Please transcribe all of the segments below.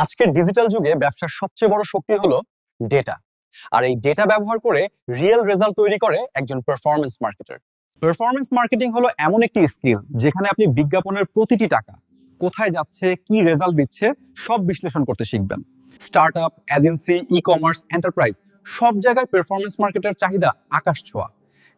আজকের ডিজিটাল যুগে ব্যবসার সবচেয়ে বড় শক্তি হলো ডেটা। আর এই ডেটা ব্যবহার করে রিয়েল রেজাল্ট তৈরি করে একজন পারফরম্যান্স মার্কেটার। পারফরম্যান্স মার্কেটিং হলো এমন একটি স্কিল যেখানে আপনি বিজ্ঞাপনের প্রতিটি টাকা কোথায় যাচ্ছে, কি রেজাল্ট দিচ্ছে সব বিশ্লেষণ করতে শিখবেন। Startup, agency, e commerce, enterprise সব জায়গায় পারফরম্যান্স মার্কেটার চাহিদা আকাশ ছোঁয়া,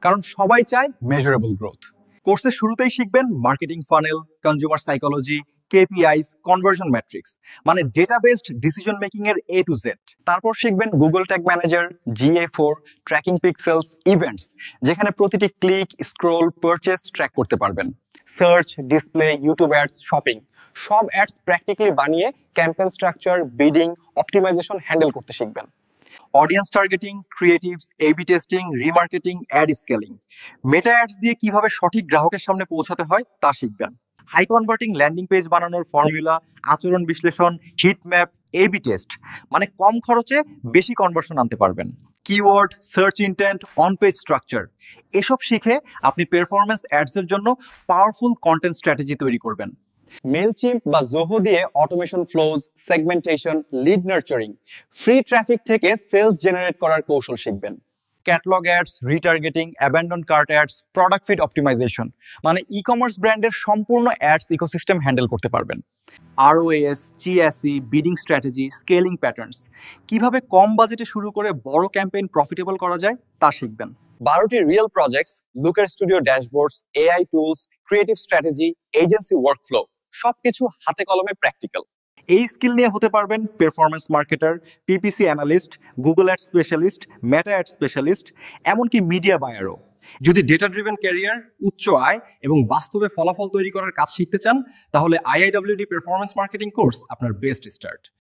কারণ সবাই চায় মেজারেবল গ্রোথ। কোর্সের শুরুতেই শিখবেন marketing funnel, consumer psychology, KPIs, conversion matrix, মানে ডেটা বেসড ডিসিশন মেকিং এর এ টু জেড। তারপর শিখবেন Google tag manager, GA4, tracking pixels, events, যেখানে প্রতিটি ক্লিক, স্ক্রোল, পারচেজ ট্র্যাক করতে পারবেন। Search, display, YouTube ads, shopping সব অ্যাডস প্র্যাকটিক্যালি বানিয়ে campaign structure, bidding, optimization handle করতে শিখবেন। Audience targeting, creatives, A/B testing, remarketing, ad scaling, Meta ads দিয়ে কিভাবে সঠিক গ্রাহকের সামনে পৌঁছাতে হয় তা শিখবেন। হাই কনভার্টিং ল্যান্ডিং পেজ বানানোর ফর্মুলা, আচরণ বিশ্লেষণ, হিট ম্যাপ, A/B টেস্ট, মানে কম খরচে বেশি কনভার্সন আনতে পারবেন। Keyword, search intent, on page structure এসব শিখে আপনি পারফরম্যান্স অ্যাডসের জন্য পাওয়ারফুল কন্টেন্ট স্ট্র্যাটেজি তৈরি করবেন। মেলচিম্প বা জোহো দিয়ে automation flows, segmentation, lead nurturing, free traffic থেকে সেলস জেনারেট করার কৌশল শিখবেন। Catalog ads, retargeting, abandon cart ads, product feed optimization, মানে ই কমার্স ব্র্যান্ডের সম্পূর্ণ অ্যাডস ইকোসিস্টেম হ্যান্ডেল করতে পারবেন। ROAS, GSE, bidding strategy, scaling patterns, কিভাবে কম বাজেটে শুরু করে বড় ক্যাম্পেইন প্রফিটেবল করা যায় তা শিখবেন। 12টি real projects, Looker Studio dashboards, AI tools, creative strategy, agency workflow সবকিছু হাতে কলমে প্র্যাকটিক্যাল। এই স্কিল নিয়ে হতে পারবেন performance marketer, PPC analyst, Google ad specialist, Meta ad specialist, এমনকি মিডিয়া বায়ারও। যদি ডেটা ড্রিভেন ক্যারিয়ার, উচ্চ আয় এবং বাস্তবে ফলাফল তৈরি করার কাজ শিখতে চান, তাহলে IIWD পারফরম্যান্স মার্কেটিং কোর্স আপনার বেস্ট স্টার্ট।